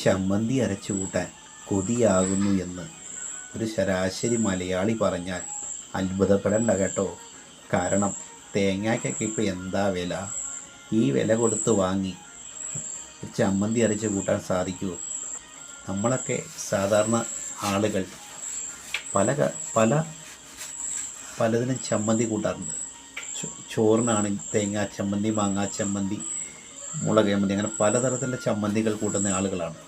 ചമ്മന്തി അരച്ചു കൂട്ടാൻ കൊതിയാകുന്നു എന്ന് ഒരു ശരാശരി മലയാളി പറഞ്ഞാൽ അത്ഭുതപ്പെടേണ്ട കേട്ടോ. കാരണം തേങ്ങയ്ക്കൊക്കെ ഇപ്പോൾ എന്താ വില. ഈ വില കൊടുത്ത് വാങ്ങി ഒരു ചമ്മന്തി അരച്ച് കൂട്ടാൻ സാധിക്കുമോ? നമ്മളൊക്കെ സാധാരണ ആളുകൾ പല പല പലതിനും ചമ്മന്തി കൂട്ടാറുണ്ട്. ചോറിനാണ് തേങ്ങാ ചമ്മന്തി, മാങ്ങാ ചമ്മന്തി, മുളക് ചമ്മന്തി, അങ്ങനെ പലതരത്തിലുള്ള ചമ്മന്തികൾ കൂട്ടുന്ന ആളുകളാണ്.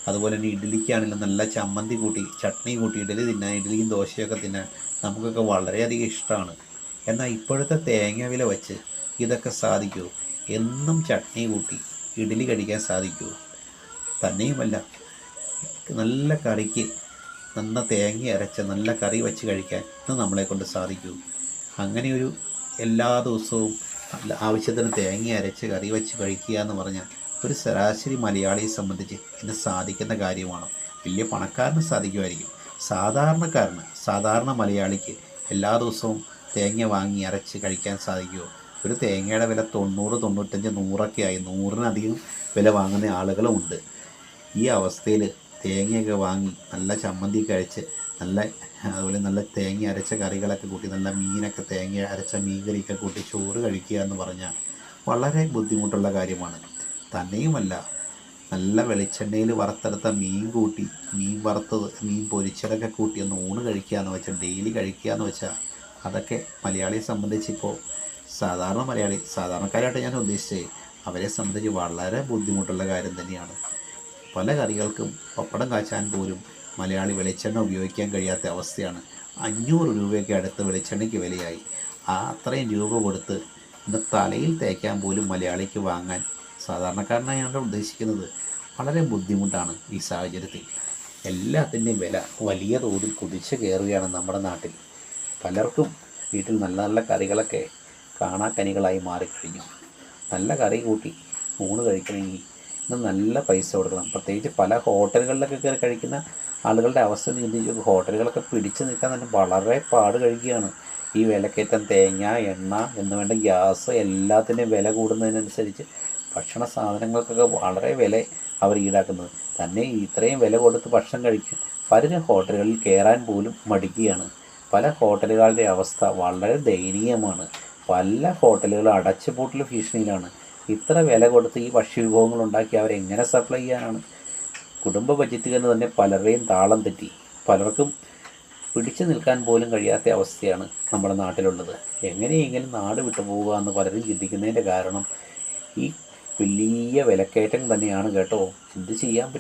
അതുപോലെ തന്നെ ഇഡ്ഡലിക്കാണെങ്കിലും നല്ല ചമ്മന്തി കൂട്ടി ചട്നി കൂട്ടി ഇഡ്ഡലി തിന്നാൻ, ഇഡ്ഡലിയും ദോശയൊക്കെ തിന്നാൻ നമുക്കൊക്കെ വളരെയധികം ഇഷ്ടമാണ്. എന്നാൽ ഇപ്പോഴത്തെ തേങ്ങ വില വച്ച് ഇതൊക്കെ സാധിക്കുമോ? എന്നും ചട്നി കൂട്ടി ഇഡ്ഡലി കഴിക്കാൻ സാധിക്കുമോ? തന്നെയുമല്ല, നല്ല കറിക്ക് നന്ന തേങ്ങ അരച്ച നല്ല കറി വെച്ച് കഴിക്കാൻ ഇത് നമ്മളെ കൊണ്ട് സാധിക്കുമോ? അങ്ങനെയൊരു എല്ലാ ദിവസവും ആവശ്യത്തിന് തേങ്ങ അരച്ച് കറി വെച്ച് കഴിക്കുക എന്ന് പറഞ്ഞാൽ ഒരു ശരാശരി മലയാളിയെ സംബന്ധിച്ച് ഇത് സാധിക്കുന്ന കാര്യമാണ്. വലിയ പണക്കാരന് സാധിക്കുമായിരിക്കും. സാധാരണ മലയാളിക്ക് എല്ലാ ദിവസവും തേങ്ങ വാങ്ങി അരച്ച് കഴിക്കാൻ സാധിക്കുമോ? ഒരു തേങ്ങയുടെ വില 90, 95, 100ഒക്കെ ആയി. 100-നധികം വില വാങ്ങുന്ന ആളുകളുമുണ്ട്. ഈ അവസ്ഥയിൽ തേങ്ങയൊക്കെ വാങ്ങി നല്ല ചമ്മന്തി കഴിച്ച് അതുപോലെ നല്ല തേങ്ങ അരച്ച കറികളൊക്കെ കൂട്ടി നല്ല മീനൊക്കെ തേങ്ങ അരച്ച മീൻ കറിയൊക്കെ കൂട്ടി ചോറ് കഴിക്കുക എന്ന് പറഞ്ഞാൽ വളരെ ബുദ്ധിമുട്ടുള്ള കാര്യമാണ്. തന്നെയുമല്ല, നല്ല വെളിച്ചെണ്ണയിൽ വറുത്തെടുത്ത മീൻ കൂട്ടി മീൻ വറുത്തത്, മീൻ പൊരിച്ചതൊക്കെ കൂട്ടി ഒന്ന് ഊണ് കഴിക്കുക എന്ന് വെച്ചാൽ, ഡെയിലി കഴിക്കുക എന്ന് വെച്ചാൽ അതൊക്കെ മലയാളിയെ സംബന്ധിച്ച് ഇപ്പോൾ സാധാരണക്കാരായിട്ട് ഞാൻ ഉദ്ദേശിച്ചത് അവരെ സംബന്ധിച്ച് വളരെ ബുദ്ധിമുട്ടുള്ള കാര്യം തന്നെയാണ്. പല കറികൾക്കും പപ്പടം കാച്ചാൻ പോലും മലയാളി വെളിച്ചെണ്ണ ഉപയോഗിക്കാൻ കഴിയാത്ത അവസ്ഥയാണ്. 500 രൂപയൊക്കെ അടുത്ത് വെളിച്ചെണ്ണയ്ക്ക് വിലയായി. അത്രയും രൂപ കൊടുത്ത് ഇന്ന് തലയിൽ തേക്കാൻ പോലും മലയാളിക്ക് വാങ്ങാൻ, സാധാരണക്കാരനായാണ് ഉദ്ദേശിക്കുന്നത്, വളരെ ബുദ്ധിമുട്ടാണ്. ഈ സാഹചര്യത്തിൽ എല്ലാത്തിൻ്റെയും വില വലിയ തോതിൽ കുതിച്ച് കയറുകയാണ് നമ്മുടെ നാട്ടിൽ. പലർക്കും വീട്ടിൽ നല്ല നല്ല കറികളൊക്കെ കാണാക്കനികളായി മാറിക്കഴിഞ്ഞു. നല്ല കറി കൂട്ടി ഊണ് കഴിക്കണമെങ്കിൽ ഇന്ന് നല്ല പൈസ കൊടുക്കണം. പ്രത്യേകിച്ച് പല ഹോട്ടലുകളിലൊക്കെ കയറി കഴിക്കുന്ന ആളുകളുടെ അവസ്ഥ ചിന്തിച്ചു. ഹോട്ടലുകളൊക്കെ പിടിച്ചു നിൽക്കാൻ തന്നെ വളരെ പാട് കഴിക്കുകയാണ്. ഈ വിലക്കയറ്റം, തേങ്ങ, എണ്ണ എന്ന് വേണ്ട ഗ്യാസ്, എല്ലാത്തിൻ്റെയും വില കൂടുന്നതിനനുസരിച്ച് ഭക്ഷണ സാധനങ്ങൾക്കൊക്കെ വളരെ വില അവർ ഈടാക്കുന്നത്. തന്നെ ഇത്രയും വില കൊടുത്ത് ഭക്ഷണം കഴിക്കും പലരും ഹോട്ടലുകളിൽ കയറാൻ പോലും മടിക്കുകയാണ്. പല ഹോട്ടലുകളുടെ അവസ്ഥ വളരെ ദയനീയമാണ്. പല ഹോട്ടലുകളും അടച്ചുപൂട്ടൽ ഭീഷണിയിലാണ്. ഇത്ര വില കൊടുത്ത് ഈ ഭക്ഷ്യവിഭവങ്ങൾ ഉണ്ടാക്കി അവരെങ്ങനെ സപ്ലൈ ചെയ്യാനാണ്? കുടുംബ ബഡ്ജറ്റുകൾ തന്നെ പലരുടെയും താളം തെറ്റി. പലർക്കും പിടിച്ചു നിൽക്കാൻ പോലും കഴിയാത്ത അവസ്ഥയാണ് നമ്മുടെ നാട്ടിലുള്ളത്. എങ്ങനെയെങ്കിലും നാട് വിട്ടു പോവുക എന്ന് പലരും ചിന്തിക്കുന്നതിൻ്റെ കാരണം ഈ വലിയ വിലക്കയറ്റം തന്നെയാണ് കേട്ടോ. എന്ത് ചെയ്യാൻ പറ്റും?